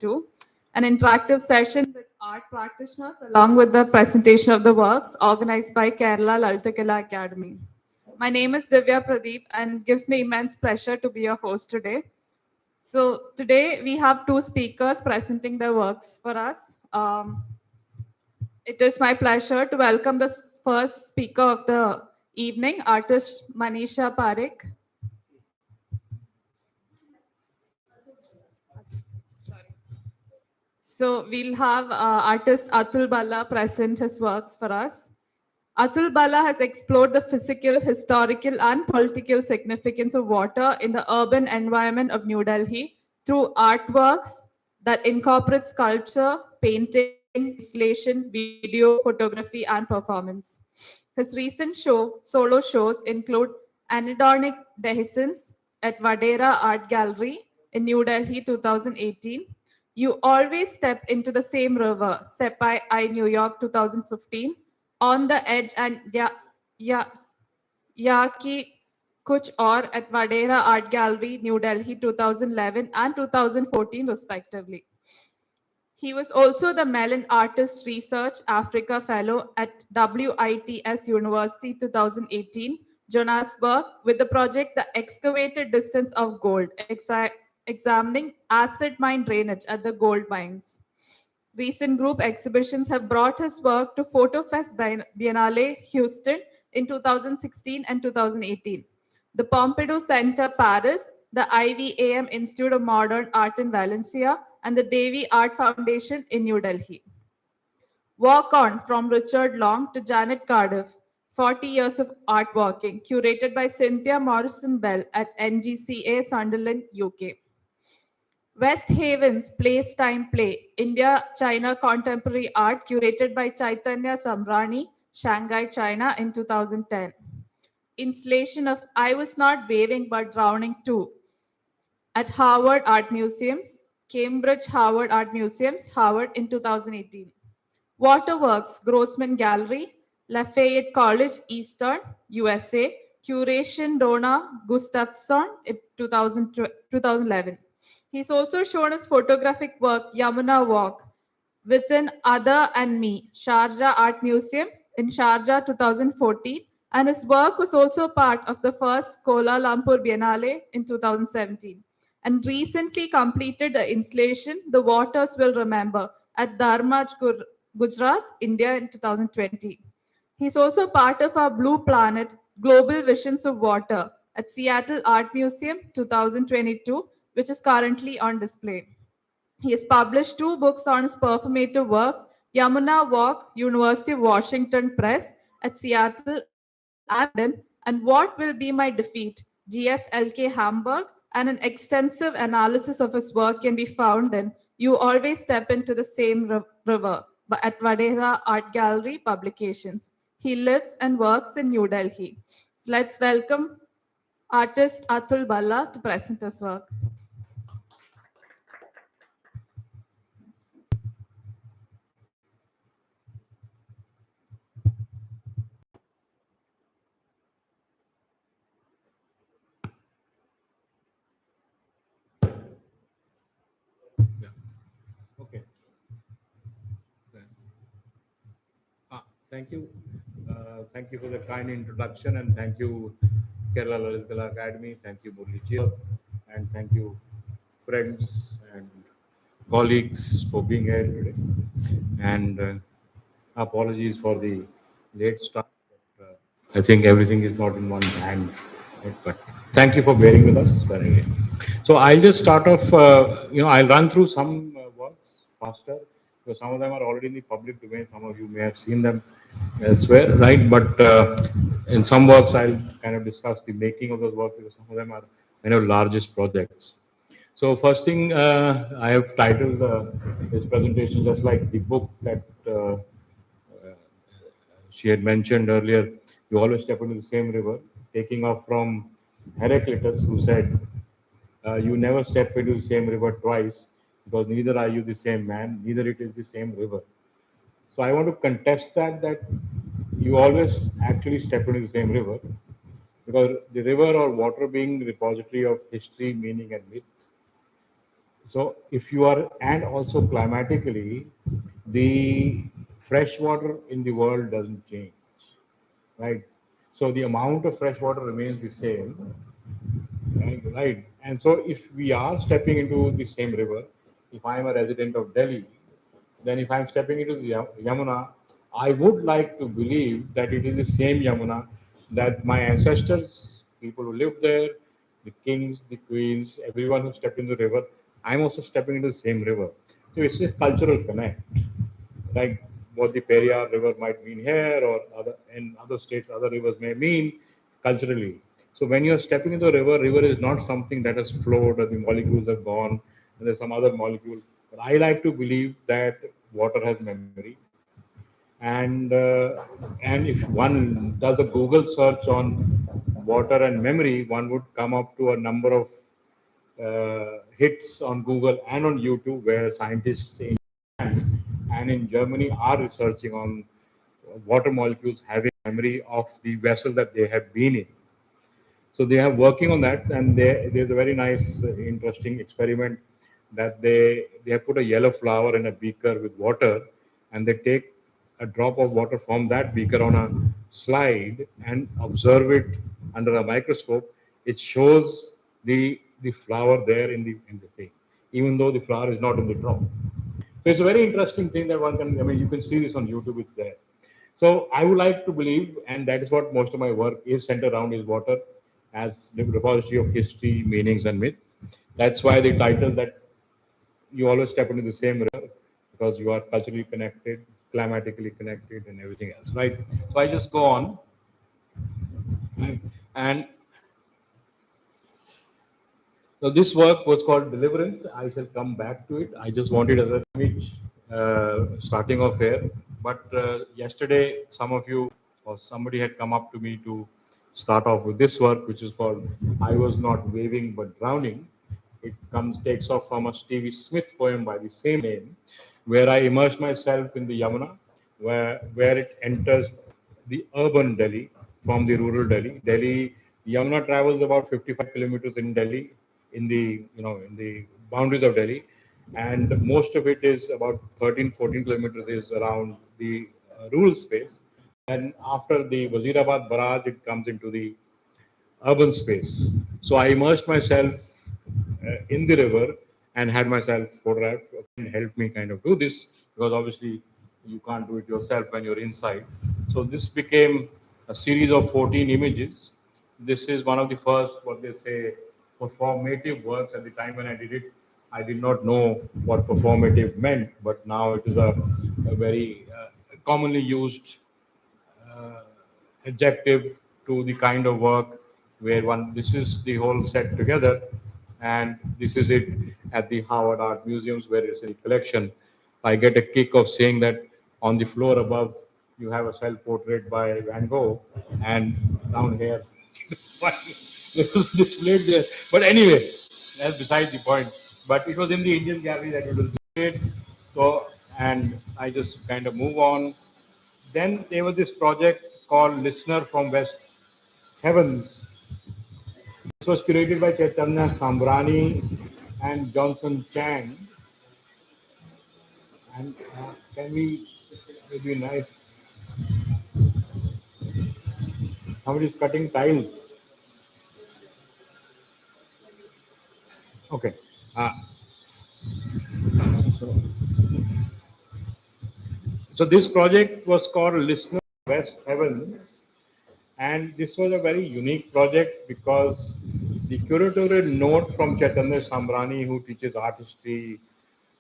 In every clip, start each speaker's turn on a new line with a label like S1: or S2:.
S1: 2022, an interactive session with art practitioners along with the presentation of the works organized by Kerala Lalthakala Academy. My name is Divya Pradeep and it gives me immense pleasure to be your host today. So today we have two speakers presenting their works for us. It is my pleasure to welcome the first speaker of the evening, artist Manisha Parekh. So we'll have artist Atul Balla present his works for us. Atul Balla has explored the physical, historical, and political significance of water in the urban environment of New Delhi through artworks that incorporate sculpture, painting, installation, video, photography, and performance. His recent solo shows include Anhedonic Dehiscence at Vadera Art Gallery in New Delhi 2018. You Always Step into the Same River, Sepai I New York 2015, On the Edge and Yaki Kuch Aur at Vadera Art Gallery, New Delhi 2011 and 2014 respectively. He was also the Mellon Artist Research Africa Fellow at WITS University 2018, Johannesburg, with the project The Excavated Distance of Gold, examining acid mine drainage at the gold mines. Recent group exhibitions have brought his work to PhotoFest Biennale Houston in 2016 and 2018, the Pompidou Center Paris, the IVAM Institute of Modern Art in Valencia, and the Devi Art Foundation in New Delhi. Walk On from Richard Long to Janet Cardiff, 40 Years of Art Walking, curated by Cynthia Morrison Bell at NGCA Sunderland, UK. West Haven's Place Time Play, India China Contemporary Art, curated by Chaitanya Samrani, Shanghai, China in 2010. Installation of I Was Not Waving but Drowning Too at Harvard Art Museums, Cambridge Harvard Art Museums, Harvard in 2018. Waterworks, Grossman Gallery, Lafayette College, Eastern, USA, Curation Donna Gustafsson, 2011. He's also shown his photographic work, Yamuna Walk, within Other and Me, Sharjah Art Museum in Sharjah 2014, and his work was also part of the first Kuala Lumpur Biennale in 2017, and recently completed the installation The Waters Will Remember at Dharmaj, Gujarat, India in 2020. He's also part of our Blue Planet Global Visions of Water at Seattle Art Museum 2022, which is currently on display. He has published two books on his performative works, Yamuna Walk, University of Washington Press at Seattle and London, and What Will Be My Defeat, GFLK Hamburg, and an extensive analysis of his work can be found in You Always Step Into the Same River at Vadera Art Gallery Publications. He lives and works in New Delhi. So let's welcome artist Atul Balla to present his work.
S2: Okay. Thank you. Thank you for the kind introduction, and thank you, Kerala Lalthakala Academy. Thank you, Murli, and thank you, friends and colleagues, for being here today. And apologies for the late start. But, I think everything is not in one hand. Right? But thank you for bearing with us. So I'll just start off. I'll run through some works faster because some of them are already in the public domain. Some of you may have seen them elsewhere, right? But in some works, I'll kind of discuss the making of those works because some of them are kind of largest projects. So first thing, I have titled this presentation just like the book that she had mentioned earlier. You always step into the same river, taking off from Heraclitus, who said, you never step into the same river twice, because neither are you the same man, neither it is the same river. So I want to contest that you always actually step into the same river, because the river or water being the repository of history, meaning, and myth, So if you are, and also climatically, the fresh water in the world doesn't change, right? So the amount of fresh water remains the same, right? And so if we are stepping into the same river, if I'm a resident of Delhi, then if I'm stepping into the Yamuna, I would like to believe that it is the same Yamuna that my ancestors, people who lived there, the kings, the queens, everyone who stepped into the river, I'm also stepping into the same river. So it's a cultural connect, like what the Periyar River might mean here, or other in other states, other rivers may mean culturally. So when you're stepping into the river, river is not something that has flowed or the molecules have gone and there's some other molecule. But I like to believe that water has memory, and if one does a Google search on water and memory, one would come up to a number of hits on Google and on YouTube where scientists in Japan and in Germany are researching on water molecules having memory of the vessel that they have been in. So they are working on that, and there's a very nice, interesting experiment that they have put a yellow flower in a beaker with water, and they take a drop of water from that beaker on a slide and observe it under a microscope. It shows the flower there in the thing, even though the flower is not in the drop. So it's a very interesting thing that one can. I mean, you can see this on YouTube. It's there. So I would like to believe, and that is what most of my work is centered around, is water as the repository of history, meanings, and myth. That's why the title that you always step into the same river because you are culturally connected, climatically connected, and everything else, right? So I just go on, and so this work was called Deliverance. I shall come back to it. I just wanted as an image starting off here. But yesterday, some of you or somebody had come up to me to start off with this work, which is called "I Was Not Waving but Drowning." It takes off from a Stevie Smith poem by the same name, where I immerse myself in the Yamuna, where it enters the urban Delhi from the rural Delhi. Yamuna travels about 55 kilometers in Delhi, in the boundaries of Delhi, and most of it is about 13, 14 kilometers is around the rural space. And after the Wazirabad barrage, it comes into the urban space. So I immersed myself in the river and had myself photographed. A friend helped me kind of do this because obviously you can't do it yourself when you're inside. So this became a series of 14 images. This is one of the first, what they say, performative works. At the time when I did it, I did not know what performative meant, but now it is a very commonly used uh, adjective to the kind of work where one, this is the whole set together, and this is it at the Harvard Art Museums where it's in the collection. I get a kick of saying that on the floor above you have a self portrait by Van Gogh, and down here it was displayed there. But anyway, that's beside the point. But it was in the Indian gallery that it was displayed. So, and I just kind of move on. Then there was this project called Listener from West Heavens. This was curated by Chaitanya Sambrani and Johnson Chang. And can we, it would be nice, somebody's cutting tiles. Okay. Uh, so, so this project was called Listener West Heavens, and this was a very unique project because the curatorial note from Chaitanya Sambrani, who teaches art history,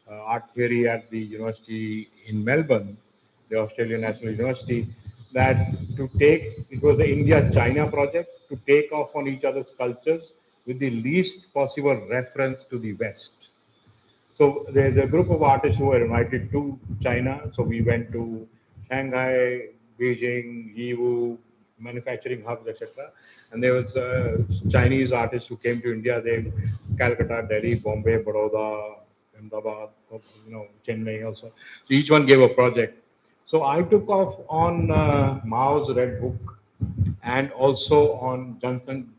S2: art theory at the university in Melbourne, the Australian National University, that to take, it was the India-China project, to take off on each other's cultures with the least possible reference to the West. So there's a group of artists who were invited to China. So we went to Shanghai, Beijing, Yiwu, manufacturing hubs, etc. And there was Chinese artists who came to India. They Calcutta, Delhi, Bombay, Baroda, Ahmedabad, Chennai also. So each one gave a project. So I took off on Mao's Red Book and also on Johnson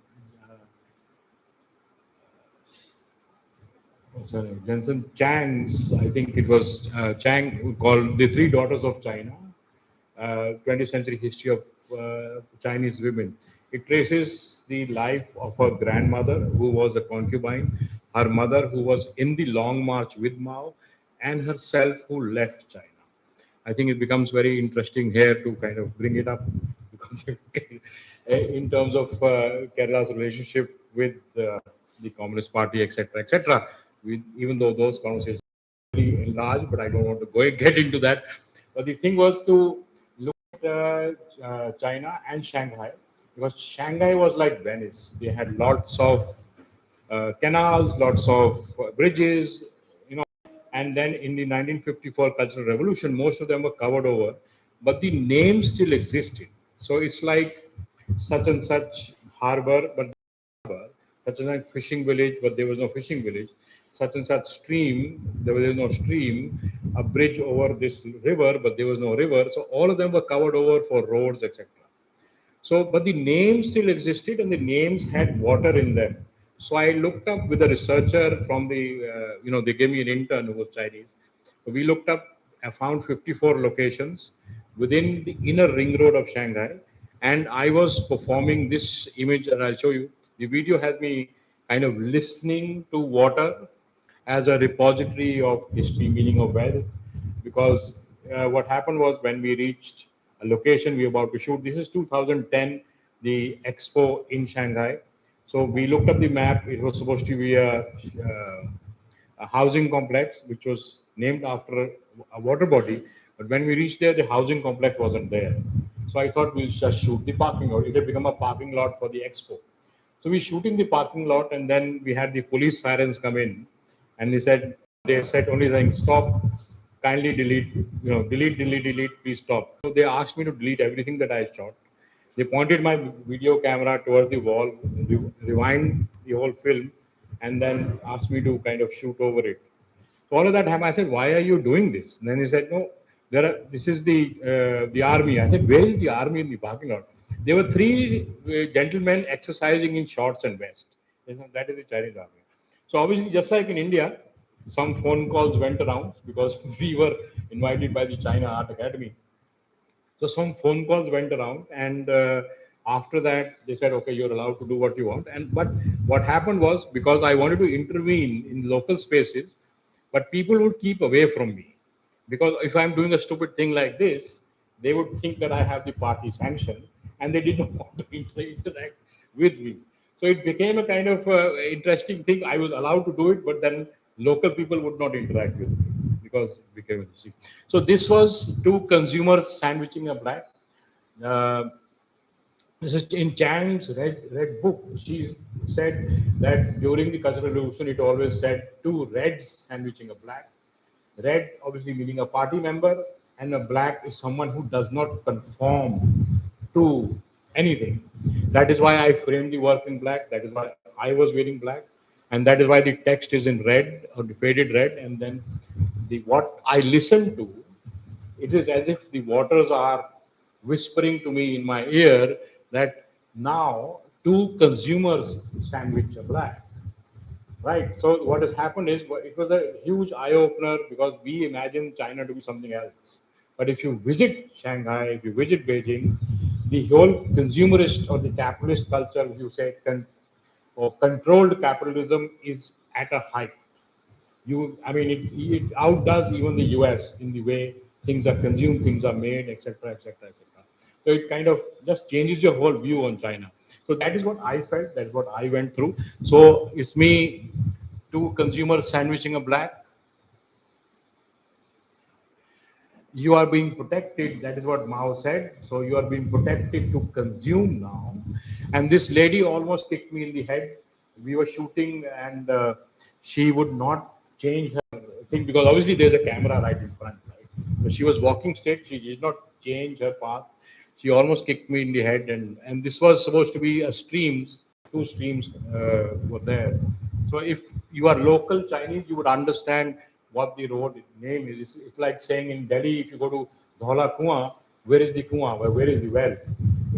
S2: sorry, Jensen Chang's, I think it was Chang, called The Three Daughters of China, 20th century history of Chinese women. It traces the life of her grandmother, who was a concubine, her mother, who was in the Long March with Mao, and herself, who left China. I think it becomes very interesting here to kind of bring it up because in terms of Kerala's relationship with the Communist Party, etc., etc. Even though those conversations are really large, but I don't want to go get into that. But the thing was to look at China and Shanghai, because Shanghai was like Venice. They had lots of canals, lots of bridges, you know. And then in the 1954 Cultural Revolution, most of them were covered over, but the name still existed. So it's like such and such harbor, but harbor, such and such fishing village, but there was no fishing village, such and such stream, there was no stream, a bridge over this river, but there was no river. So all of them were covered over for roads, etc. So, but the names still existed and the names had water in them. So I looked up with a researcher from the, they gave me an intern who was Chinese. So we looked up, I found 54 locations within the inner ring road of Shanghai. And I was performing this image that I'll show you. The video has me kind of listening to water as a repository of history, meaning of wealth. Because what happened was when we reached a location we were about to shoot, this is 2010, the expo in Shanghai. So we looked up the map. It was supposed to be a housing complex, which was named after a water body. But when we reached there, the housing complex wasn't there. So I thought we'll just shoot the parking lot. It had become a parking lot for the expo. So we shooting the parking lot, and then we had the police sirens come in, and they said only saying stop, kindly delete, delete, delete, delete, please stop. So they asked me to delete everything that I shot. They pointed my video camera towards the wall, rewind the whole film, and then asked me to kind of shoot over it. So all of that happened. I said, "Why are you doing this?" And then he said, "No, this is the army." I said, "Where is the army in the parking lot?" There were three gentlemen exercising in shorts and vest. They said, that is the Chinese army. So obviously, just like in India, some phone calls went around because we were invited by the China Art Academy. So some phone calls went around, and after that, they said, "Okay, you're allowed to do what you want." And but what happened was, because I wanted to intervene in local spaces, but people would keep away from me, because if I'm doing a stupid thing like this, they would think that I have the party sanction, and they did not want to interact with me. So it became a kind of interesting thing. I was allowed to do it, but then local people would not interact with me because it became interesting. So this was two consumers sandwiching a black. Uh, this is in Chang's red book. She said that during the Cultural Revolution, it always said two reds sandwiching a black. Red obviously meaning a party member, and a black is someone who does not conform to anything. That is why I framed the work in black. That is why I was wearing black, and that is why the text is in red or the faded red. And then the what I listen to, it is as if the waters are whispering to me in my ear that now two consumers sandwich a black. Right. So what has happened is it was a huge eye opener because we imagine China to be something else. But if you visit Shanghai, if you visit Beijing, the whole consumerist or the capitalist culture, if you say, or controlled capitalism is at a height. It outdoes even the US in the way things are consumed, things are made, etc., etc., etc. So it kind of just changes your whole view on China. So that is what I felt. That's what I went through. So it's me, two consumers sandwiching a black. You are being protected. That is what Mao said. So you are being protected to consume now. And this lady almost kicked me in the head. We were shooting, and she would not change her thing because obviously there's a camera right in front. Right? So she was walking straight. She did not change her path. She almost kicked me in the head. And this was supposed to be a streams. Two streams were there. So if you are local Chinese, you would understand what the road name is. It's like saying in Delhi, if you go to Dhola Kuan, where is the Kuan? Where is the well?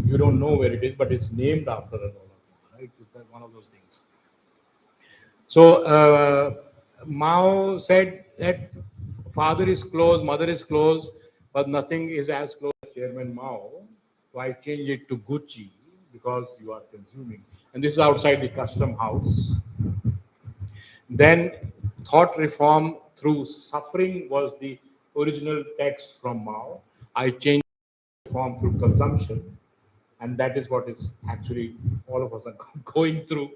S2: You don't know where it is, but it's named after a Dhola Kuan, right? It's like one of those things. So Mao said that father is close, mother is close, but nothing is as close as Chairman Mao. So I changed it to Gucci because you are consuming. And this is outside the custom house. Then thought reform through suffering was the original text from Mao. I changed reform through consumption, and that is what is actually all of us are going through,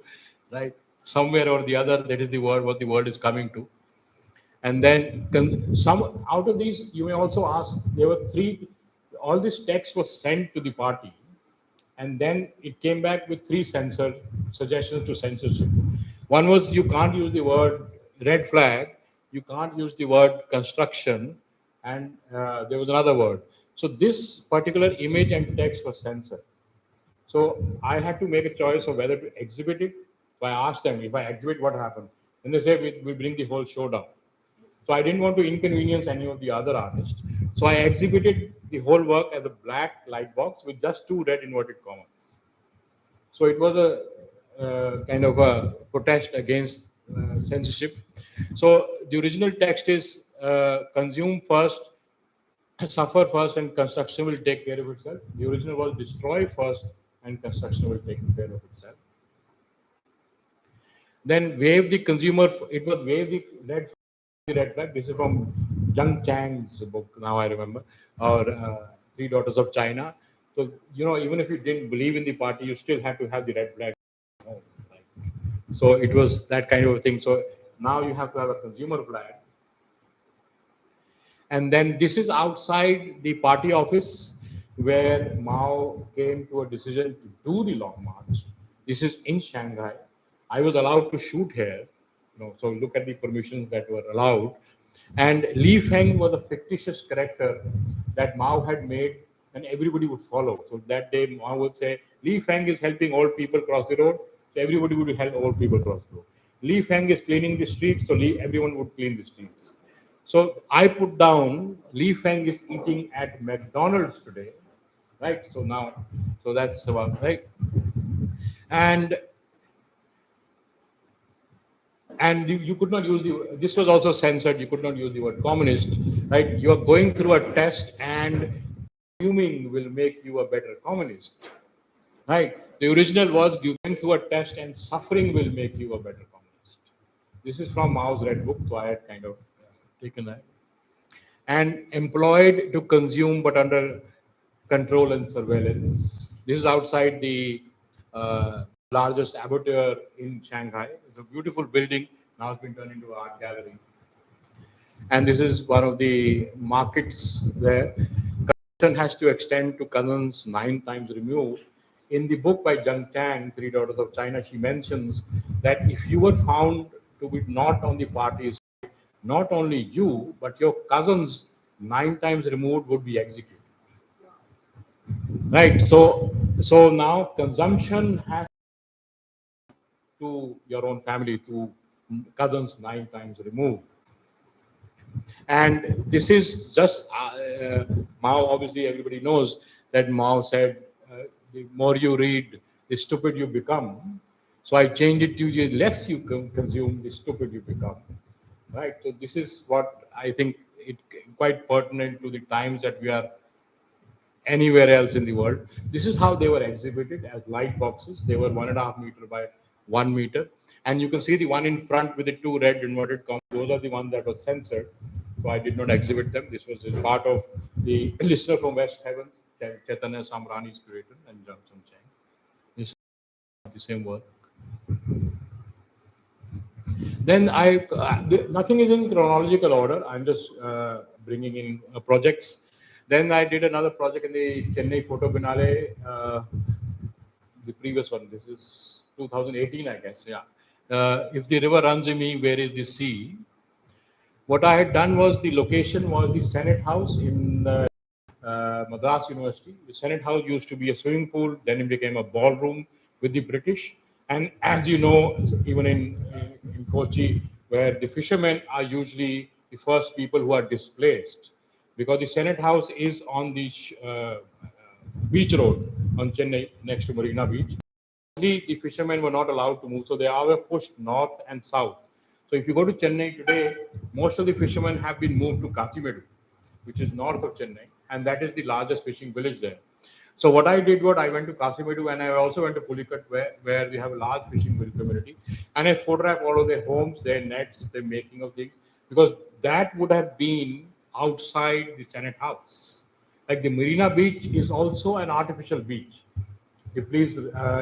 S2: right? Somewhere or the other, that is the word what the world is coming to. And then some out of these, you may also ask, there were three, all this text was sent to the party, and then it came back with three suggestions to censorship. One was you can't use the word red flag, you can't use the word construction, and there was another word. So this particular image and text was censored. So I had to make a choice of whether to exhibit it. So I asked them, if I exhibit, what happens? And they say, we bring the whole show down. So I didn't want to inconvenience any of the other artists. So I exhibited the whole work as a black light box with just two red inverted commas. So it was a kind of a protest against censorship. So the original text is consume first, suffer first, and construction will take care of itself. The original was destroy first, and construction will take care of itself. Then wave the consumer. It was wave the red flag. This is from Zhang Chang's book. Now I remember, or Three Daughters of China. So even if you didn't believe in the party, you still had to have the red flag. So it was that kind of a thing. So now you have to have a consumer flag. And then this is outside the party office where Mao came to a decision to do the long march. This is in Shanghai. I was allowed to shoot here. So look at the permissions that were allowed. And Li Feng was a fictitious character that Mao had made, and everybody would follow. So that day Mao would say, Li Feng is helping old people cross the road. So everybody would help old people cross the road. Li Feng is cleaning the streets, so everyone would clean the streets. So I put down Li Feng is eating at McDonald's today, right? So now, so that's about right. And you could not use the. This was also censored. You could not use the word communist, right? You are going through a test, and consuming will make you a better communist, right? The original was going through a test, and suffering will make you a better communist. This is from Mao's Red Book, so I had kind of taken that. And employed to consume but under control and surveillance. This is outside the largest abattoir in Shanghai. It's a beautiful building, now it's been turned into an art gallery. And this is one of the markets there. Consumption has to extend to cousins 9 times removed. In the book by Zhang Chang, Three Daughters of China, she mentions that if you were found to be not on the party's, not only you, but your cousins 9 times removed would be executed. Right. So now consumption has to your own family to cousins 9 times removed. And this is just Mao. Obviously, everybody knows that Mao said, "The more you read, the stupid you become." So I changed it to the less you consume, the stupid you become. Right. So this is what I think it quite pertinent to the times that we are anywhere else in the world. This is how they were exhibited as light boxes. They were 1.5 meter by 1 meter. And you can see the one in front with the two red inverted commas. Those are the ones that were censored. So I did not exhibit them. This was part of the listener from West Heavens, Chaitanya Samrani's creator, and Johnson Chang. This is the same work. Then nothing is in chronological order. I'm just bringing in projects. Then I did another project in the Chennai Photo Biennale, the previous one. This is 2018, I guess. Yeah. If the river runs in me, where is the sea? What I had done was the location was the Senate House in Madras University. The Senate House used to be a swimming pool, then it became a ballroom with the British. And as you know, even in Kochi, where the fishermen are usually the first people who are displaced, because the Senate House is on the beach road on Chennai, next to Marina Beach. The fishermen were not allowed to move, so they were pushed north and south. So if you go to Chennai today, most of the fishermen have been moved to Kasimedu, which is north of Chennai, and that is the largest fishing village there. So what I did was I went to Kasimedu and I also went to Pulikat where we have a large fishing community, and I photographed all of their homes, their nets, their making of things, because that would have been outside the Senate House. Like the Marina Beach is also an artificial beach. Please,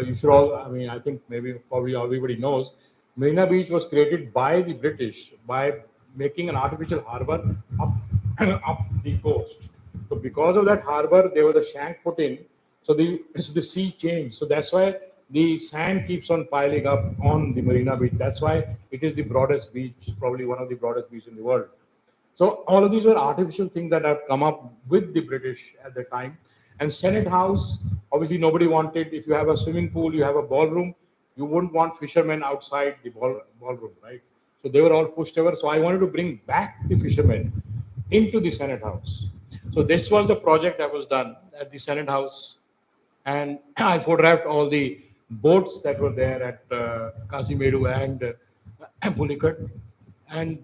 S2: you should all, I mean, I think maybe probably everybody knows, Marina Beach was created by the British by making an artificial harbor up, up the coast. So because of that harbor, there was a shank put in. So the sea changed. So that's why the sand keeps on piling up on the Marina Beach. That's why it is the broadest beach, probably one of the broadest beaches in the world. So all of these were artificial things that have come up with the British at the time. And Senate House, obviously nobody wanted, if you have a swimming pool, you have a ballroom, you wouldn't want fishermen outside the ballroom, right? So they were all pushed over. So I wanted to bring back the fishermen into the Senate House. So this was the project that was done at the Senate House. And I photographed all the boats that were there at Kasimedu and Pulikat and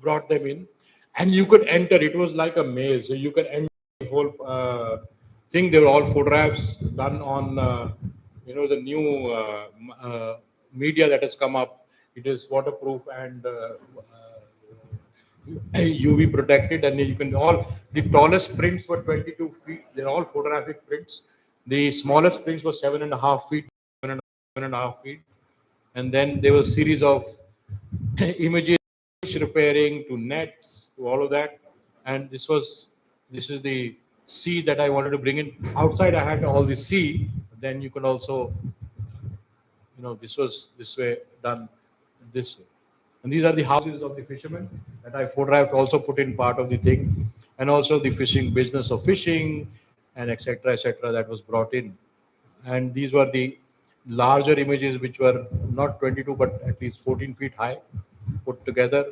S2: brought them in. And you could enter, it was like a maze. So you could enter the whole thing. They were all photographs done on, the new media that has come up. It is waterproof and UV protected, and you can all the tallest prints were 22 feet. They're all photographic prints. The smallest prints were 7.5 feet, 7.5 feet, and then there was a series of images, repairing to nets to all of that. And this is the sea that I wanted to bring in. Outside, I had all the sea. Then you can also, this was this way done this way. And these are the houses of the fishermen that I photographed, also put in part of the thing, and also the fishing business of fishing and etc. that was brought in. And these were the larger images which were not 22 but at least 14 feet high put together.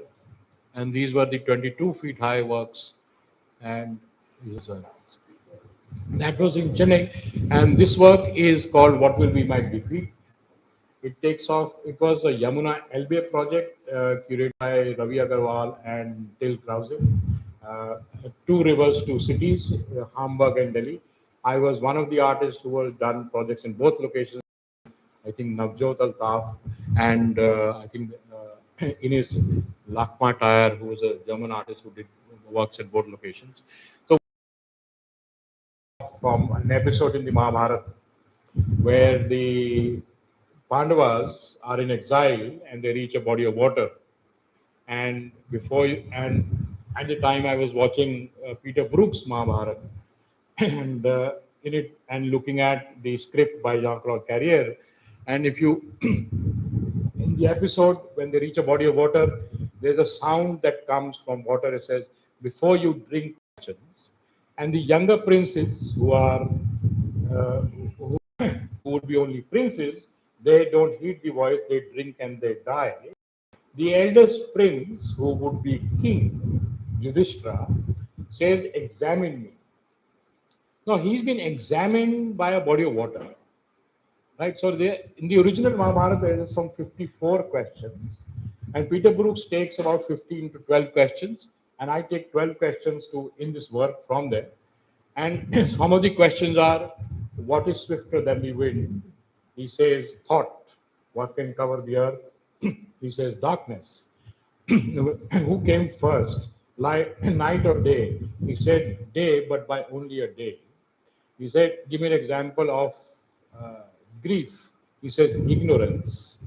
S2: And these were the 22 feet high works. And that was in Chennai. And this work is called What Will Be My Defeat. It takes off. It was a Yamuna LBA project curated by Ravi Agarwal and Till Krause. Two rivers, two cities, Hamburg and Delhi. I was one of the artists who have done projects in both locations. I think Navjot Altaf and I think Ines Lakma Tayar, who was a German artist who did works at both locations. So from an episode in the Mahabharata where the Pandavas are in exile and they reach a body of water. And at the time I was watching Peter Brook's Mahabharata, and in it and looking at the script by Jean-Claude Carrière, and if you in the episode when they reach a body of water, there's a sound that comes from water. It says, "Before you drink," and the younger princes who are who would be only princes, they don't heed the voice, they drink and they die. The eldest prince, who would be king, Yudhishthira, says, "Examine me." Now, he's been examined by a body of water. Right? So, in the original Mahabharata, there is some 54 questions. And Peter Brooks takes about 15 to 12 questions. And I take 12 questions in this work from there. And some of the questions are, what is swifter than the wind? He says, thought. What can cover the earth? He says, darkness. Who came first, night or day? He said, day, but by only a day. He said, give me an example of grief. He says, ignorance.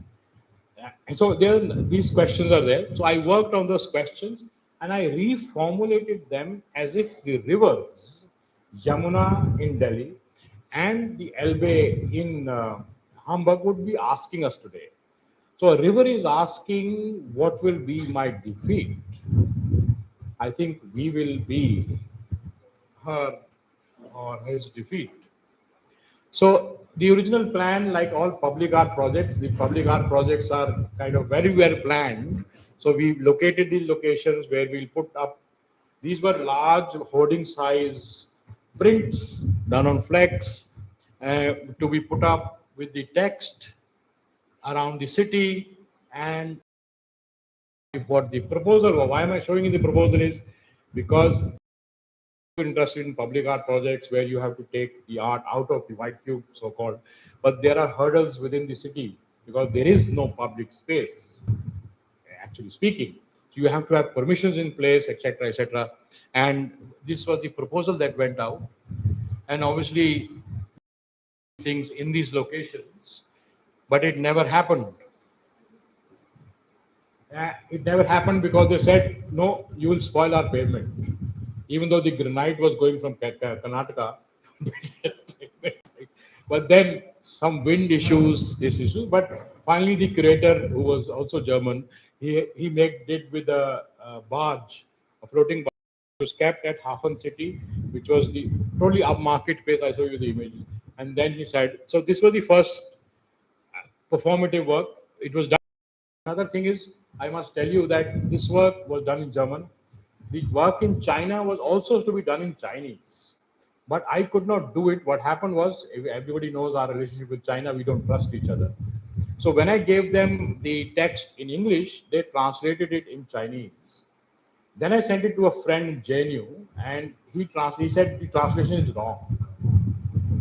S2: And so these questions are there. So I worked on those questions and I reformulated them as if the rivers, Yamuna in Delhi and the Elbe in Hamburg, would be asking us today. So a river is asking, what will be my defeat? I think we will be her or his defeat. So the original plan, like all public art projects, the public art projects are kind of very well planned. So we located the locations where we'll put up. These were large hoarding size prints done on flex to be put up with the text around the city and what the proposal, why am I showing you the proposal is because you're interested in public art projects where you have to take the art out of the white cube, so called, but there are hurdles within the city because there is no public space, actually speaking. You have to have permissions in place, etc., etc. And this was the proposal that went out. And obviously, things in these locations, but it never happened. It never happened because they said, no, you will spoil our pavement. Even though the granite was going from Karnataka. But then some wind issues, this issue. But finally, the curator, who was also German, he did with a barge, a floating barge, was kept at Hafen City, which was the totally upmarket place. I show you the image. And then he said, so this was the first performative work. It was done. Another thing is, I must tell you that this work was done in German. The work in China was also to be done in Chinese. But I could not do it. What happened was, everybody knows our relationship with China, we don't trust each other. So when I gave them the text in English, they translated it in Chinese. Then I sent it to a friend in JNU, and he said the translation is wrong.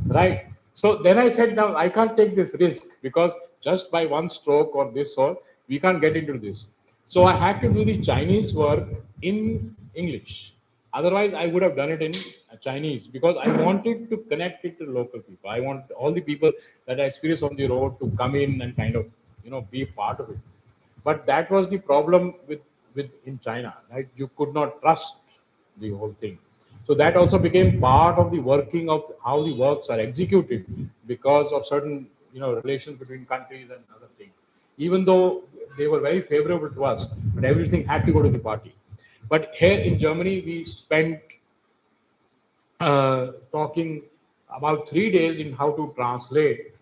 S2: Right. So then I said, now I can't take this risk because just by one stroke or this or we can't get into this. So I had to do the Chinese work in English. Otherwise, I would have done it in Chinese because I wanted to connect it to local people. I want all the people that I experience on the road to come in and kind of, be part of it. But that was the problem with in China, right? You could not trust the whole thing. So that also became part of the working of how the works are executed because of certain relations between countries and other things. Even though they were very favorable to us, but everything had to go to the party. But here in Germany, we spent talking about 3 days in how to translate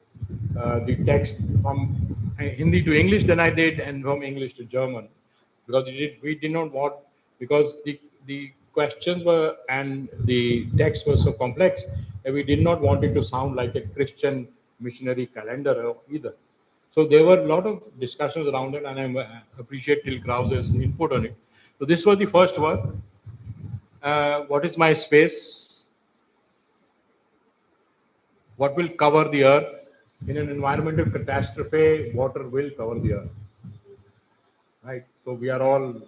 S2: the text from Hindi to English than I did, and from English to German, because we did not want, because the questions were and the text was so complex that we did not want it to sound like a Christian missionary calendar either. So there were a lot of discussions around it, and I appreciate Till Krause's input on it. So this was the first work. What is my space? What will cover the earth? In an environmental catastrophe, water will cover the earth. Right? So we are all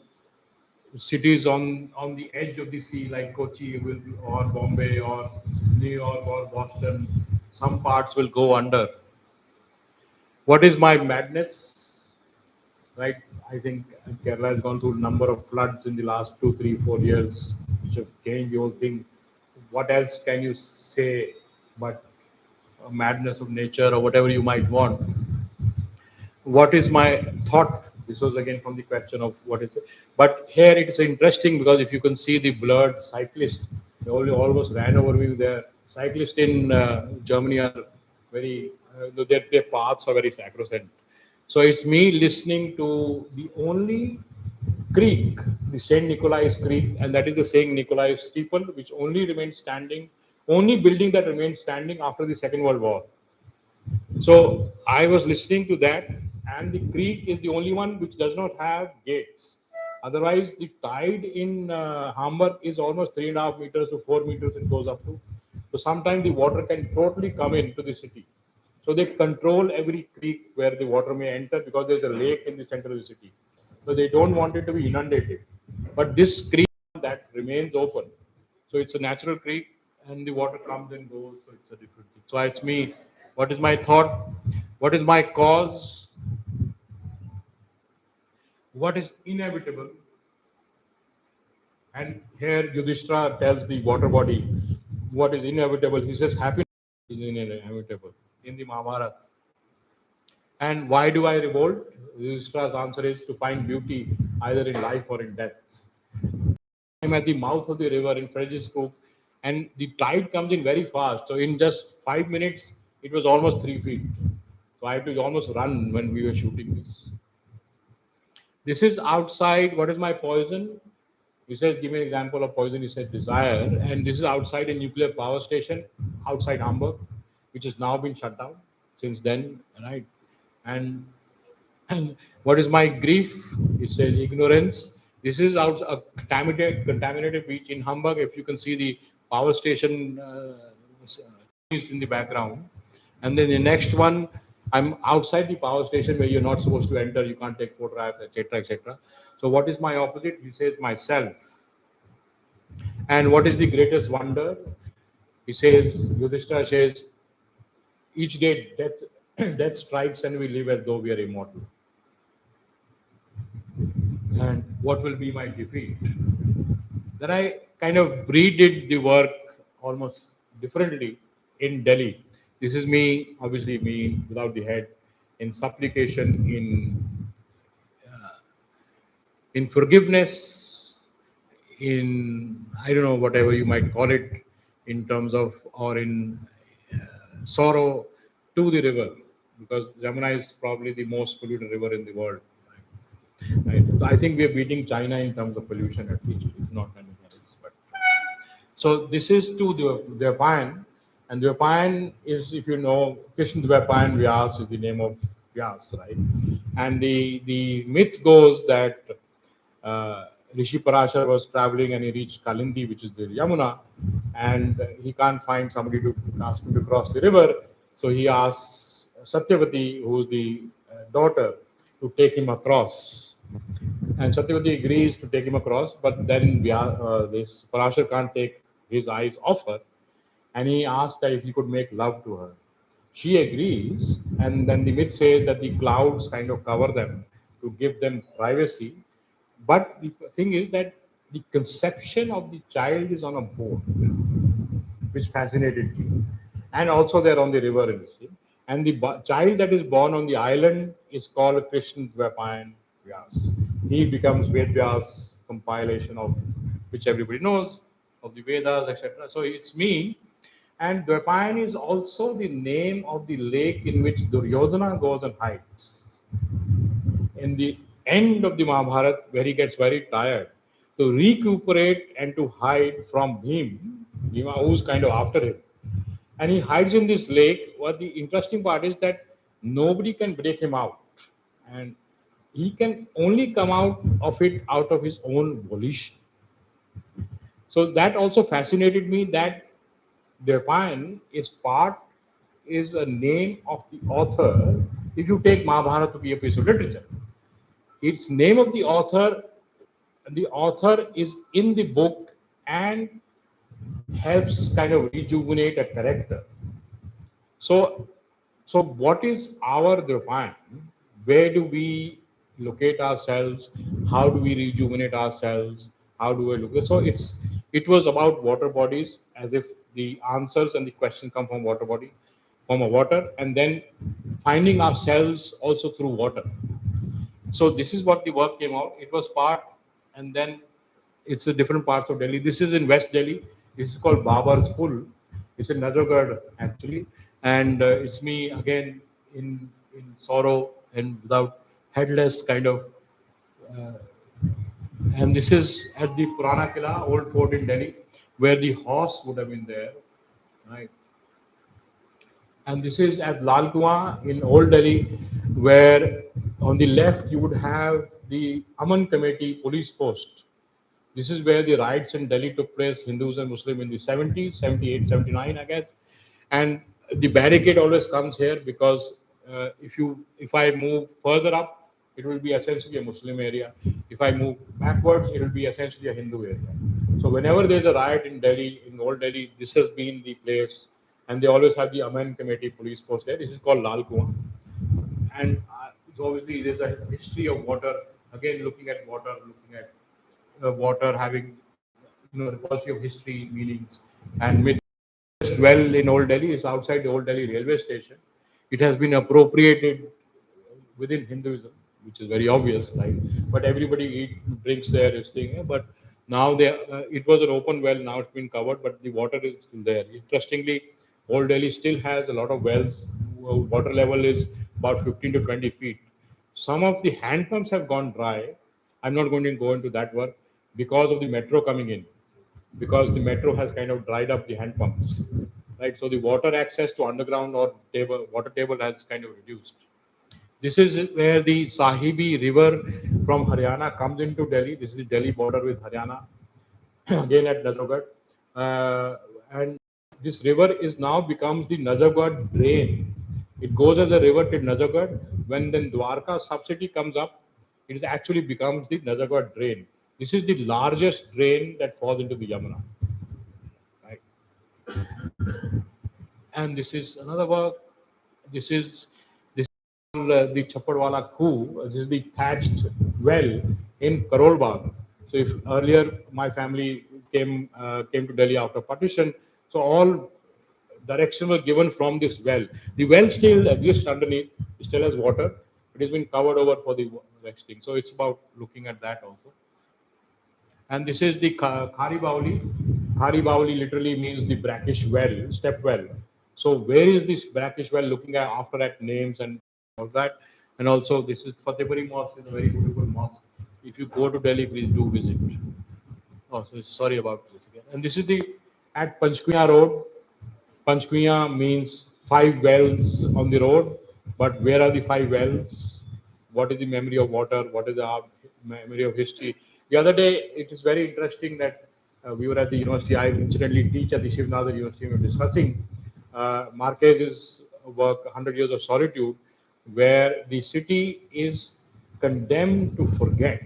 S2: cities on the edge of the sea, like Kochi or Bombay or New York or Boston. Some parts will go under. What is my madness? Right? I think Kerala has gone through a number of floods in the last 2, 3, 4 years, which have changed the whole thing. What else can you say but madness of nature or whatever you might want? What is my thought? This was again from the question of what is it. But here it is interesting because if you can see the blurred cyclist, they almost ran over me there. Cyclists in Germany are very, their paths are very sacrosanct. So it's me listening to the only creek, the St. Nikolai's Creek, and that is the St. Nikolai's steeple, which only remained standing, only building that remained standing after the Second World War. So I was listening to that, and the creek is the only one which does not have gates. Otherwise, the tide in Hamburg is almost 3.5 meters to 4 meters. It goes up to. So sometimes the water can totally come into the city. So they control every creek where the water may enter because there's a lake in the center of the city. So they don't want it to be inundated. But this creek that remains open. So it's a natural creek, and the water comes and goes. So it's a different thing. So it's me. What is my thought? What is my cause? What is inevitable? And here Yudhishthira tells the water body what is inevitable. He says happiness is inevitable in the Mahabharata. And why do I revolt? Yudhishthira's answer is to find beauty either in life or in death. I'm at the mouth of the river in Fredericksburg, and the tide comes in very fast. So in just 5 minutes, it was almost 3 feet. So I had to almost run when we were shooting this. This is outside. What is my poison? He says, give me an example of poison. He said, desire. And this is outside a nuclear power station outside Hamburg, which has now been shut down since then, right? And And what is my grief? It says ignorance. This is out a contaminated beach in Hamburg. If you can see the power station is in the background, and then the next one, I'm outside the power station where you're not supposed to enter. You can't take photographs, etc., etc. So what is my opposite? He says myself. And what is the greatest wonder? He says, Yudhishthira says, each day death, death strikes and we live as though we are immortal. And what will be my defeat? Then I kind of redid the work almost differently in Delhi. This is me, obviously me without the head, in supplication, in forgiveness, in I don't know whatever you might call it, in terms of or in sorrow to the river, because Jamuna is probably the most polluted river in the world. Right? So I think we are beating China in terms of pollution at least, if not anything else. But so this is to the Dvapayan, and Dvapayan is, if you know, Krishna Dvapayan Vyas is the name of Vyas, right? And the myth goes that Rishi Parashar was traveling and he reached Kalindi, which is the Yamuna, and he can't find somebody to ask him to cross the river. So he asks Satyavati, who's the daughter, to take him across. And Satyavati agrees to take him across, but then this Parashar can't take his eyes off her, and he asks her if he could make love to her. She agrees, and then the myth says that the clouds kind of cover them to give them privacy. But the thing is that the conception of the child is on a boat, which fascinated me. And also they're on the river in this thing. And the child that is born on the island is called Krishna Dvapayan Vyas. He becomes Ved Vyas compilation of which everybody knows, of the Vedas, etc. So it's me. And Dvapayan is also the name of the lake in which Duryodhana goes and hides. In the end of the Mahabharata, where he gets very tired, to recuperate and to hide from Bhima, who's kind of after him. And he hides in this lake. What the interesting part is that nobody can break him out. And he can only come out of it out of his own volition. So that also fascinated me, that Dvapayan is a name of the author. If you take Mahabharata to be a piece of literature, its name of the author is in the book and helps kind of rejuvenate a character. So, so what is our Dvapayan? Where do we locate ourselves? How do we rejuvenate ourselves? How do we look? So it was about water bodies, as if the answers and the question come from water body, from a water, and then finding ourselves also through water. So this is what the work came out. It was part, and then it's a different parts of Delhi. This is in West Delhi. This is called Babar's Pool. It's in Nazargarh actually, and it's me again in sorrow and without headless kind of. Uh, and this is at the Purana Kila, old fort in Delhi, where the horse would have been there, right? And this is at Lal Kuan in Old Delhi, where on the left you would have the Aman Committee police post. This is where the riots in Delhi took place, Hindus and Muslims in the 70s, 78, 79, I guess. And the barricade always comes here because if I move further up, it will be essentially a Muslim area. If I move backwards, it will be essentially a Hindu area. So whenever there's a riot in Delhi, in Old Delhi, this has been the place, and they always have the Aman Committee police post there. This is called Lal Kuan, and so obviously there's a history of water. Again, looking at water, looking at water having the paucity of history, meanings, and myth. Well, in Old Delhi, it's outside the Old Delhi railway station. It has been appropriated within Hinduism, which is very obvious, right? But everybody drinks there, this thing. But now it was an open well. Now it's been covered, but the water is still there. Interestingly, Old Delhi still has a lot of wells. Water level is about 15 to 20 feet. Some of the hand pumps have gone dry. I'm not going to go into that work because of the metro coming in, because the metro has kind of dried up the hand pumps, right? So the water access to underground or water table has kind of reduced. This is where the Sahibi River from Haryana comes into Delhi. This is the Delhi border with Haryana, again at Nazargarh. And this river is now becomes the Nazargarh drain. It goes as a river to Nazargarh. When then Dwarka subsidy comes up, it actually becomes the Nazargarh drain. This is the largest drain that falls into the Yamuna. Right? And this is another work. This is the Chapadwala Coup. This is the thatched well in Karol Bagh. So if earlier my family came to Delhi after partition, so all direction was given from this well. The well still exists underneath, it still has water. It has been covered over for the next thing. So it's about looking at that also. And this is the Khari Bauli. Khari Bauli literally means the brackish well, step well. So where is this brackish well? Looking at after that names and all that. And also this is Fatehpuri Mosque, is a very beautiful mosque. If you go to Delhi, please do visit. Oh, so sorry about this again. And this is the at Panchkuya Road. Panchkuya means 5 wells on the road. But where are the 5 wells? What is the memory of water? What is the memory of history? The other day, it is very interesting that we were at the university. I incidentally teach at the Shivnadar University. We were discussing Marquez's work, 100 Years of Solitude, where the city is condemned to forget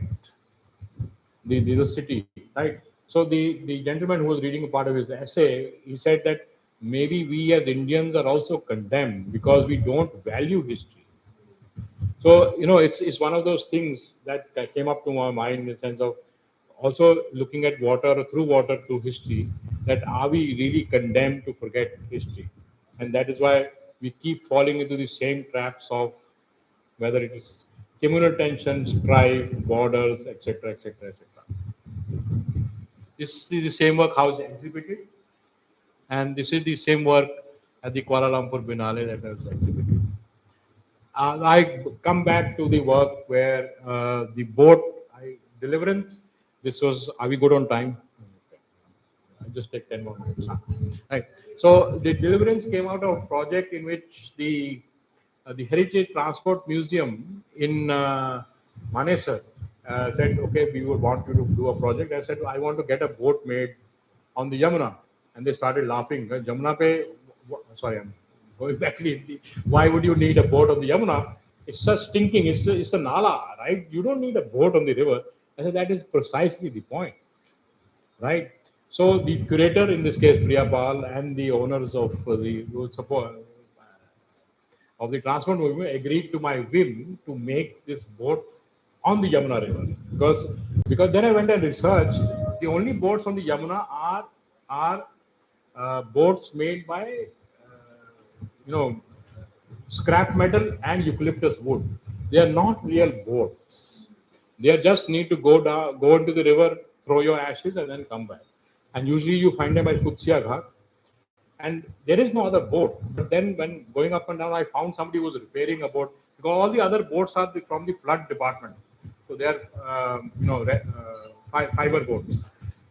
S2: the city, right? So the gentleman who was reading a part of his essay, he said that maybe we as Indians are also condemned because we don't value history. So it's one of those things that came up to my mind in the sense of also looking at water through history. That are we really condemned to forget history? And that is why we keep falling into the same traps of whether it is communal tension, strife, borders, etc., etc., etc. This is the same work how it's exhibited, and this is the same work at the Kuala Lumpur Biennale that was exhibited. I come back to the work where the boat deliverance. This was. Are we good on time? Okay. I'll just take 10 more minutes. Right. So the deliverance came out of a project in which the Heritage Transport Museum in Manesar said, okay, we would want you to do a project. I said, I want to get a boat made on the Yamuna. And they started laughing. Jamuna pe, sorry, I'm going back to Hindi. Why would you need a boat on the Yamuna? It's such stinking, it's a nala, right? You don't need a boat on the river. I said, that is precisely the point, right? So the curator, in this case, Priya Pal, and the owners of the support of the transport movement agreed to my whim to make this boat on the Yamuna River because then I went and researched the only boats on the Yamuna are boats made by scrap metal and eucalyptus wood. They are not real boats. They just need to go into the river, throw your ashes, and then come back. And usually you find them at Kutsia Ghat, and there is no other boat. But then when going up and down, I found somebody who was repairing a boat because all the other boats are from the flood department, so they are fiber boats.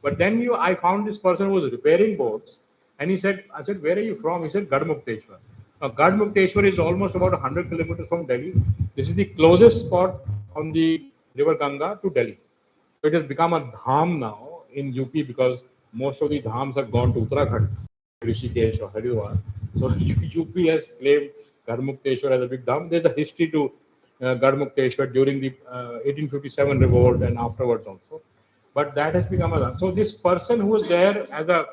S2: But then I found this person who was repairing boats, and he said, I said, where are you from? He said, Gadmukteshwar. Now, Gadmukteshwar is almost about 100 kilometers from Delhi. This is the closest spot on the river Ganga to Delhi. So it has become a dham now in UP because most of the dhams have gone to Uttarakhand, Rishikesh or Haridwar. So UP has claimed Garmukteshwar as a big dham. There's a history to Garmukteshwar during the 1857 revolt and afterwards also. But that has become a dham. So this person who was there as a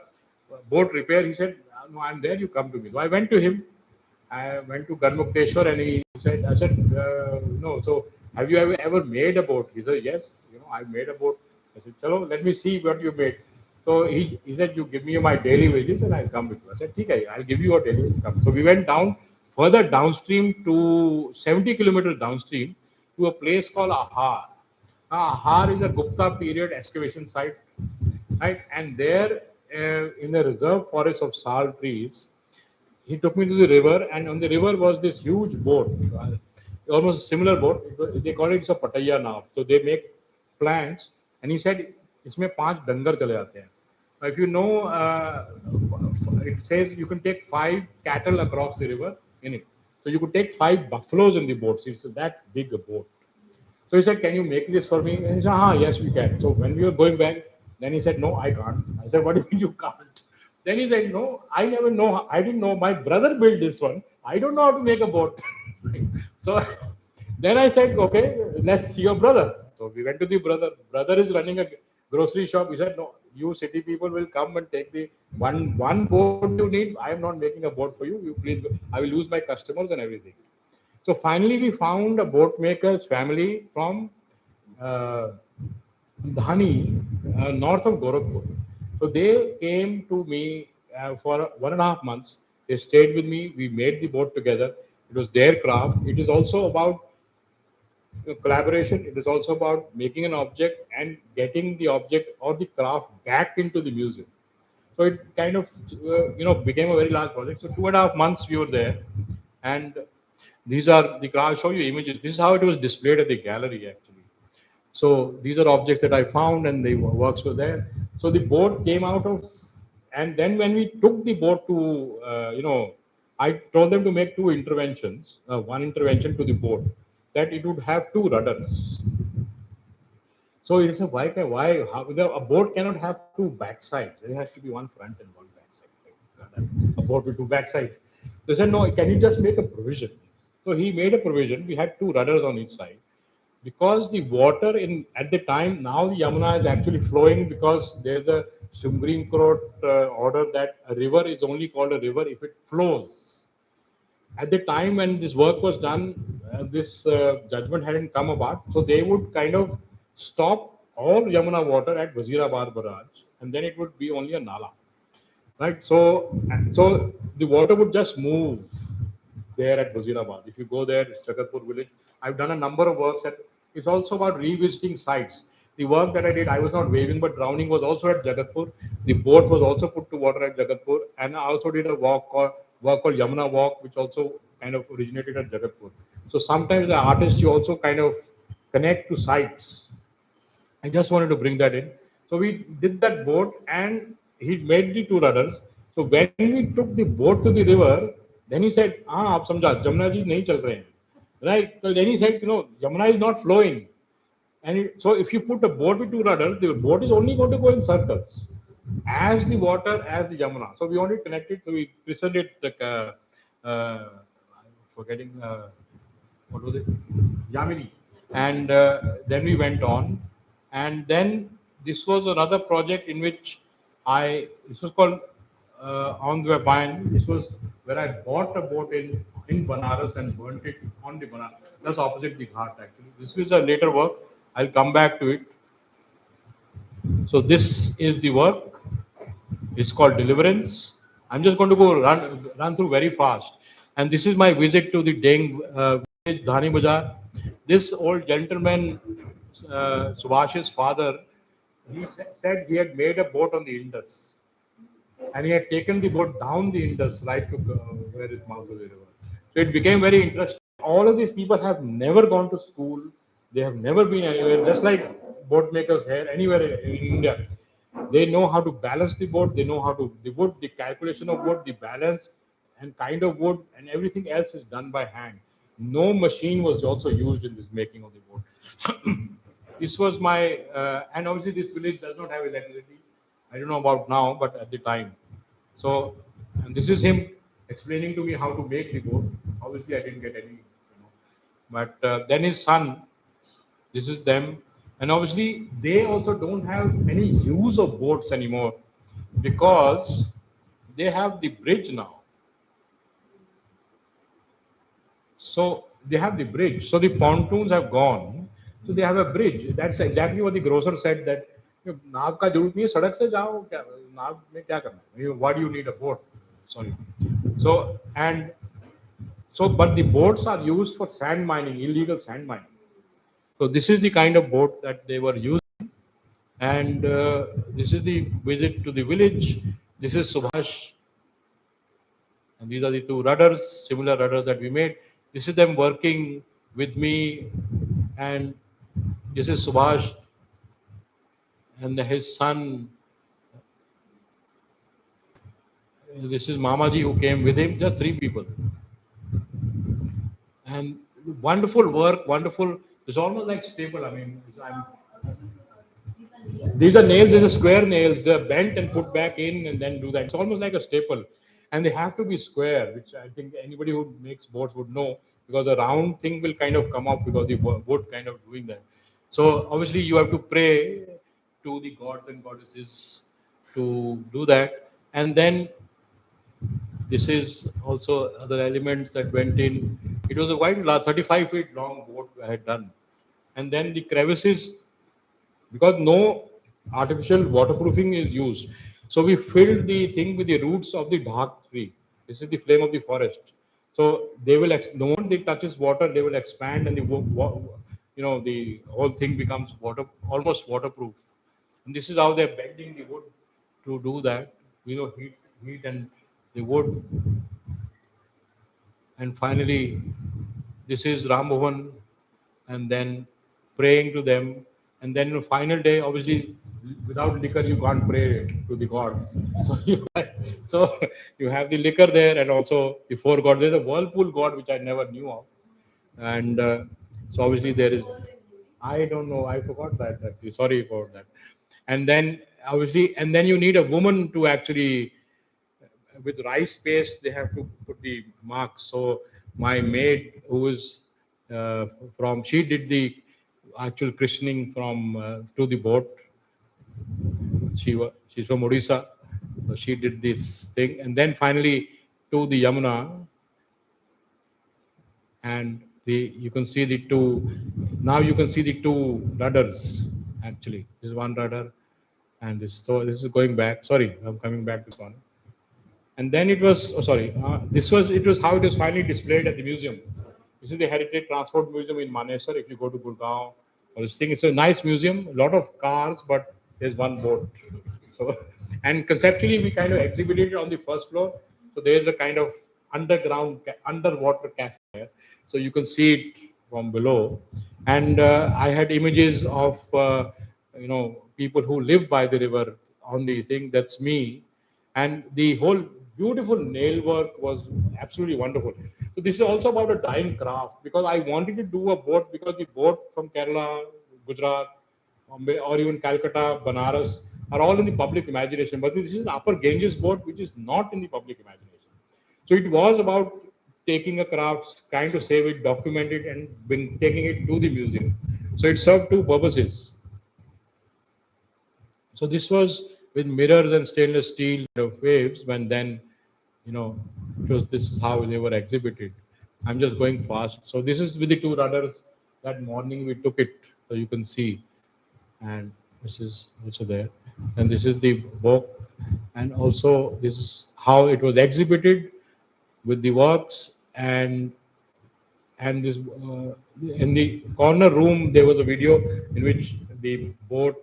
S2: boat repair, he said, no, I'm there, you come to me. So I went to him. I went to Garmukteshwar and he said, I said, no, so have you ever made a boat? He said, yes, I made a boat. I said, chalo, let me see what you made. So he said, you give me my daily wages and I'll come with you. I said, okay, I'll give you your daily wages. Come. So we went down further downstream to 70 kilometers downstream to a place called Ahar. Ahar is a Gupta period excavation site, right? And there in the reserve forest of sal trees, he took me to the river, and on the river was this huge boat, almost a similar boat. They call it a pataya now. So they make planks, and he said, "इसमें 5 डंगर चले जाते हैं." If you know, it says you can take 5 cattle across the river in it. So you could take 5 buffaloes in the boat. So it's that big a boat. So he said, "Can you make this for me?" And he said, yes, we can. So when we were going back, then he said, "No, I can't." I said, "What do you mean you can't?" Then he said, "No, I never know. I didn't know. My brother built this one. I don't know how to make a boat." So then I said, "Okay, let's see your brother." So we went to the brother. Brother is running a grocery shop. He said, "No, you city people will come and take the one boat you need. I am not making a boat for you. You please go. I will lose my customers and everything." So finally, we found a boat maker's family from uh, Dhani, north of Gorakhpur. So they came to me for 1.5 months. They stayed with me. We made the boat together. It was their craft. It is also about collaboration. It is also about making an object and getting the object or the craft back into the museum. So it kind of became a very large project. So 2.5 months we were there, and these are the I'll show you images. This is how it was displayed at the gallery actually. So these are objects that I found, and the works were there. So the boat came out of, and then when we took the boat to, I told them to make two interventions. One intervention to the boat that it would have two rudders. So it's a why how, a boat cannot have two backsides. There has to be one front and one backside. A boat with two backsides. They said, "No, can you just make a provision?" So he made a provision. We had two rudders on each side because the water in at the time, now the Yamuna is actually flowing because there's a Supreme Court order that a river is only called a river if it flows. At the time when this work was done, this judgment hadn't come about, so they would kind of stop all Yamuna water at Wazirabad Barrage, and then it would be only a nala, right? So the water would just move there at Wazirabad. If you go there, it's Jagatpur village. I've done a number of works, and it's also about revisiting sites. The work that I did, I was not waving but drowning, was also at Jagatpur. The boat was also put to water at Jagatpur, and I also did a work called Yamuna Walk, which also kind of originated at Jagatpur. So sometimes the artists, you also kind of connect to sites. I just wanted to bring that in. So we did that boat, and he made the two rudders. So when we took the boat to the river, then he said, "Ah, आप समझा, Jamuna ji नहीं चल रहे हैं." Right? So then he said, Jamuna is not flowing. So if you put a boat with two rudders, the boat is only going to go in circles as the water, as the Jamuna. So we wanted to connect it. So we christened it like I'm forgetting what was it? Yamini. And then we went on. And then this was another project in which this was called On the Bayan. This was where I bought a boat in Banaras and burnt it on the Banaras. That's opposite the Ghat actually. This is a later work. I'll come back to it. So this is the work. It's called Deliverance. I'm just going to run through very fast. And this is my visit to the Deng village, Dhani Bazaar. This old gentleman, Subhash's father, he said he had made a boat on the Indus, and he had taken the boat down the Indus right to where is mouth of the river. So it became very interesting. All of these people have never gone to school. They have never been anywhere. Just like boat makers here, anywhere in India, they know how to balance the boat. They know how to the wood, the calculation of wood, the balance and kind of wood, and everything else is done by hand. No machine was also used in this making of the boat. This was my, and obviously this village does not have electricity. I don't know about now, but at the time. So, and this is him explaining to me how to make the boat. Obviously, I didn't get any, But then his son, this is them, and obviously they also don't have any use of boats anymore because they have the bridge now. So they have the bridge. So the pontoons have gone. So they have a bridge. That's exactly what the grocer said that नाव का जरूरत नहीं है सड़क से जाओ क्या नाव में क्या करना है why do you need a boat sorry so but the boats are used for sand mining illegal sand mining so this is the kind of boat that they were using and this is the visit to the village this is Subhash and these are the two rudders similar rudders that we made this is them working with me and this is Subhash and his son. This is Mamaji who came with him, just three people. and wonderful work, wonderful. It's almost like staple. I mean, these are nails. These are square nails. They're bent and put back in, and then do that. It's almost like a staple, and they have to be square, which I think anybody who makes boats would know, because the round thing will kind of come up because the wood kind of doing that. So obviously you have to pray to the gods and goddesses to do that, and then this is also other elements that went in. It was a quite large, 35 feet long boat I had done. And then the crevices, because no artificial waterproofing is used. So we filled the thing with the roots of the dark tree. This is the flame of the forest. So they will, the moment it touches water, they will expand, and the whole thing becomes almost waterproof. And this is how they're bending the wood to do that. Heat and the wood. And finally, this is Ram Bhavan, and then praying to them. And then the final day, obviously, without liquor, you can't pray to the gods. So you have the liquor there, and also the four gods. There's a whirlpool god which I never knew of, and so obviously there is. I don't know. I forgot that actually. Sorry about that. And then obviously, and then you need a woman to actually, with rice paste, they have to put the marks. So my maid, who is she did the actual christening from to the boat. She's from Odisha, so she did this thing, and then finally to the Yamuna, and you can see the two. Now you can see the two rudders. Actually, this is one rudder, and this. So this is going back. Sorry, I'm coming back this one. And then it was, it was how it was finally displayed at the museum. This is the Heritage Transport Museum in Manesar. If you go to Gurgaon or this thing, it's a nice museum, a lot of cars, but there's one boat. So, and conceptually, we kind of exhibited it on the first floor. So there's a kind of underwater cafe there. So you can see it from below. And I had images of, people who live by the river on the thing. That's me, and the whole beautiful nail work was absolutely wonderful. So this is also about a dying craft, because I wanted to do a boat, because the boat from Kerala, Gujarat, or even Calcutta, Banaras are all in the public imagination, but this is an Upper Ganges boat which is not in the public imagination. So it was about taking a craft, trying to save it, document it, and taking it to the museum. So it served two purposes. So this was with mirrors and stainless steel waves. When then, this is how they were exhibited. I'm just going fast. So this is with the two rudders. That morning we took it, so you can see, and this is also there. And this is the book, and also this is how it was exhibited with the works. And this in the corner room there was a video in which the boat,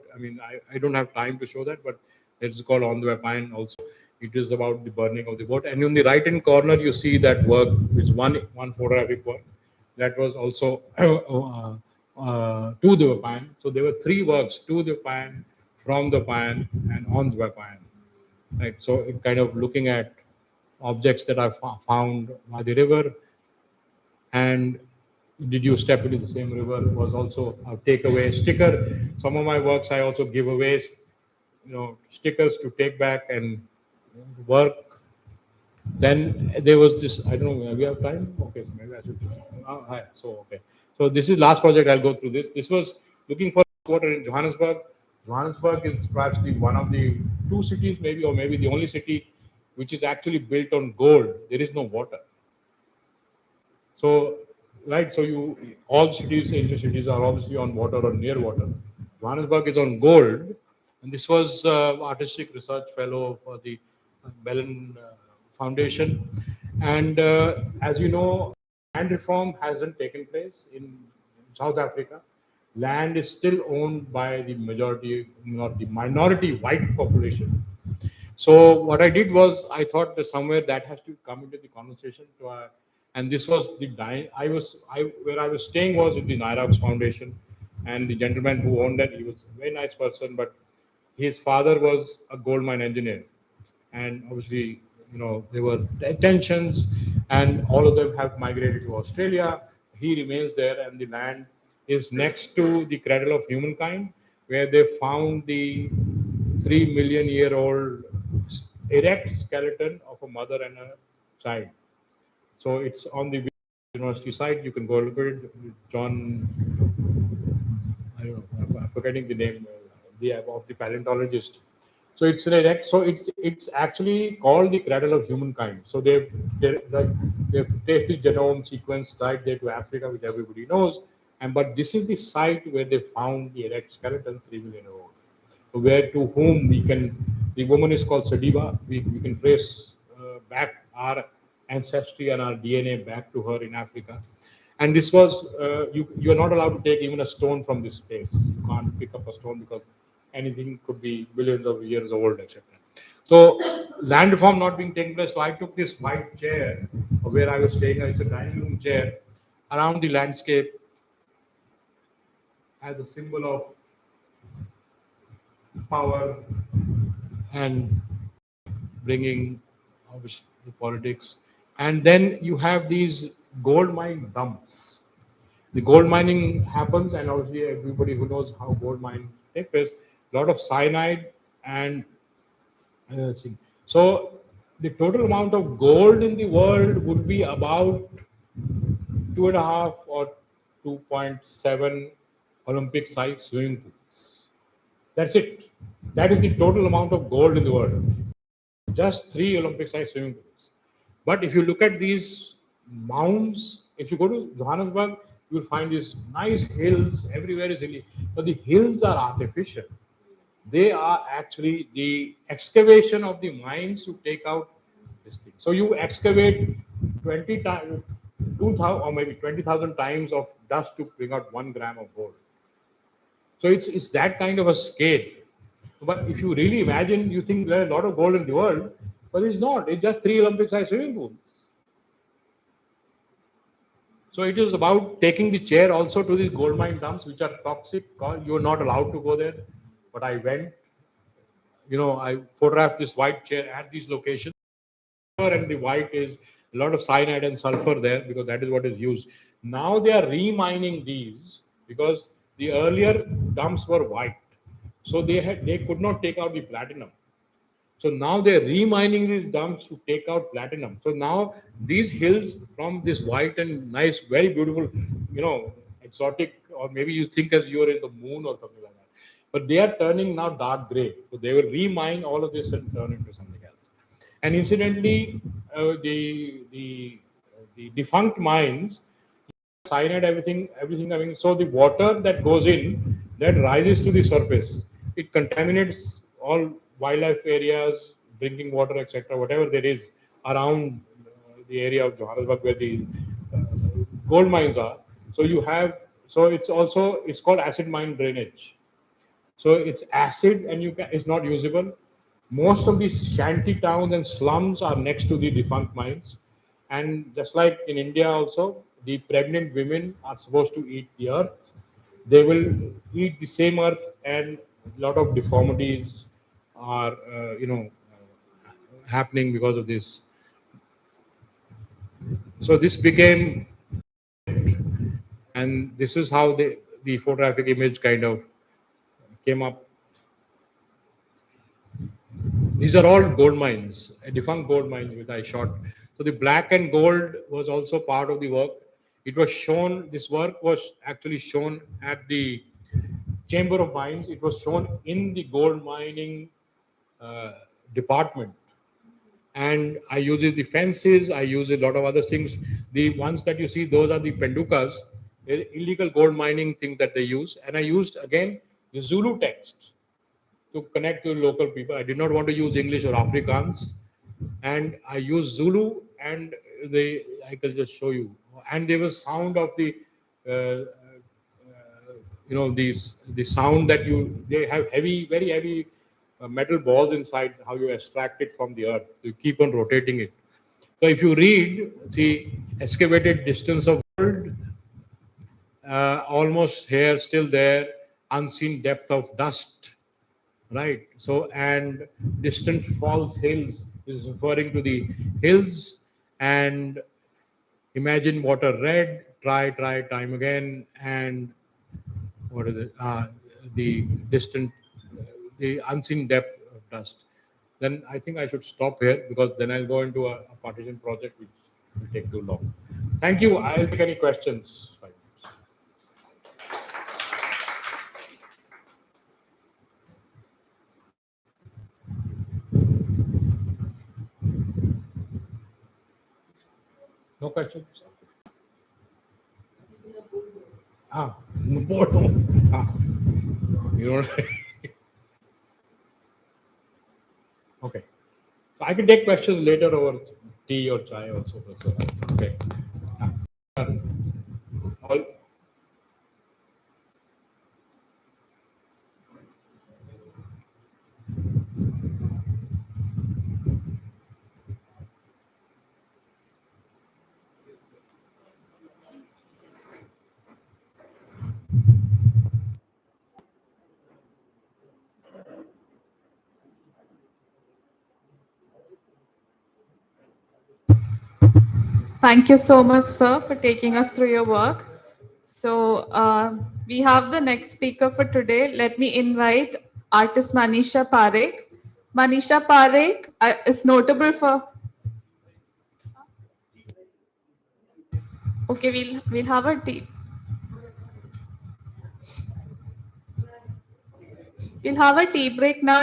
S2: I don't have time to show that, but it's called On the Vapine. Also it is about the burning of the boat, and in the right hand corner you see that work, which one photographic work that was also to the Vapine. So there were three works: to the Vapine, from the Vapine, and on the Vapine, right? So it kind of looking at objects that I found by the river. And did you step into the same river was also a takeaway sticker. Some of my works I also give away, stickers to take back and work. Then there was this, I don't know, we have time? Okay, so maybe I should. Hi. So, okay. So this is last project, I'll go through this. This was looking for water in Johannesburg. Johannesburg is perhaps one of the two cities, maybe, or maybe the only city which is actually built on gold. There is no water. So, right, so all cities, intercities are obviously on water or near water. Johannesburg is on gold, and this was artistic research fellow for the Mellon Foundation. And as you know, land reform hasn't taken place in South Africa. Land is still owned by the minority white population. So what I did was I thought that somewhere that has to come into the conversation. And this was where I was staying was with the Nairob's Foundation, and the gentleman who owned it, he was a very nice person, but his father was a gold mine engineer, and obviously there were tensions, and all of them have migrated to Australia. he remains there, and the land is next to the Cradle of Humankind, where they found the 3 million-year-old erect skeleton of a mother and a child. So it's on the university site. You can go look at it. John, I don't know, I'm forgetting the name of the paleontologist. So it's an erect. So it's actually called the Cradle of Humankind. So they've traced the genome sequence right there to Africa, which everybody knows. And but this is the site where they found the erect skeleton 3 million years old. So where to whom we can, the woman is called Sadiba. We can trace back our ancestry and our DNA back to her in Africa. And this was you are not allowed to take even a stone from this place. You can't pick up a stone because anything could be billions of years old, etc. So land reform not being taken place. So I took this white chair where I was staying. It's a dining room chair around the landscape as a symbol of power and bringing obviously the politics. And then you have these gold mine dumps. The gold mining happens, and obviously everybody who knows how gold mine take place, a lot of cyanide and another thing. So the total amount of gold in the world would be about 2.5 or 2.7 Olympic sized swimming pools. That's it. That is the total amount of gold in the world. Just 3 Olympic-sized swimming pools. But if you look at these mounds, if you go to Johannesburg, you will find these nice hills. Everywhere is hilly, but the hills are artificial. They are actually the excavation of the mines to take out this thing. So you excavate 20 times, 2,000 or maybe 20,000 times of dust to bring out 1 gram of gold. So it's that kind of a scale. But if you really imagine, you think there are a lot of gold in the world, but it's not. It's just 3 Olympic-sized swimming pools. So it is about taking the chair also to these gold mine dumps, which are toxic. You're not allowed to go there. But I went. I photographed this white chair at these locations. And the white is a lot of cyanide and sulfur there because that is what is used. Now they are remining these because the earlier dumps were white. So they could not take out the platinum. So now they're remining these dumps to take out platinum. So now these hills from this white and nice, very beautiful, exotic, or maybe you think as you're in the moon or something like that. But they are turning now dark gray. So they will remine all of this and turn into something else. And incidentally, the defunct mines, cyanide, everything. I mean, so the water that goes in, that rises to the surface. It contaminates all wildlife areas, drinking water, etc., whatever there is around the area of Johannesburg where the uh, gold mines are. So it's called acid mine drainage. So it's acid and it's not usable. Most of these shanty towns and slums are next to the defunct mines. And just like in India also, the pregnant women are supposed to eat the earth. They will eat the same earth, and a lot of deformities are, happening because of this. So this became, and this is how the photographic image kind of came up. These are all gold mines, defunct gold mines which I shot. So the black and gold was also part of the work. It was shown, this work was actually shown at the Chamber of Mines. It was shown in the gold mining uh, department. And I uses the fences, I use a lot of other things. The ones that you see, those are the pendukas, illegal gold mining things that they use. And I used again the Zulu text to connect to local people. I did not want to use English or Afrikaans, and I used Zulu, and I can just show you. And there was sound of the sound that they have very heavy metal balls inside. How you extract it from the earth? You keep on rotating it. So if you read, see, excavated distance of world, almost here, still there, unseen depth of dust, right? So, and distant falls hills is referring to the hills, and imagine water red, try time again, and what is it? The distant, the unseen depth of dust. Then I think I should stop here because then I'll go into a partition project which will take too long. Thank you. I'll take any questions. 5 minutes. No questions? Ah, board. Ah, you don't. Okay. So I can take questions later over tea or chai also. So, okay. Ah. All,
S1: Thank you so much, sir, for taking us through your work. So, we have the next speaker for today. Let me invite artist Manisha Parekh. Manisha Parekh is notable for. Okay, we'll have a tea. We'll have a tea break now.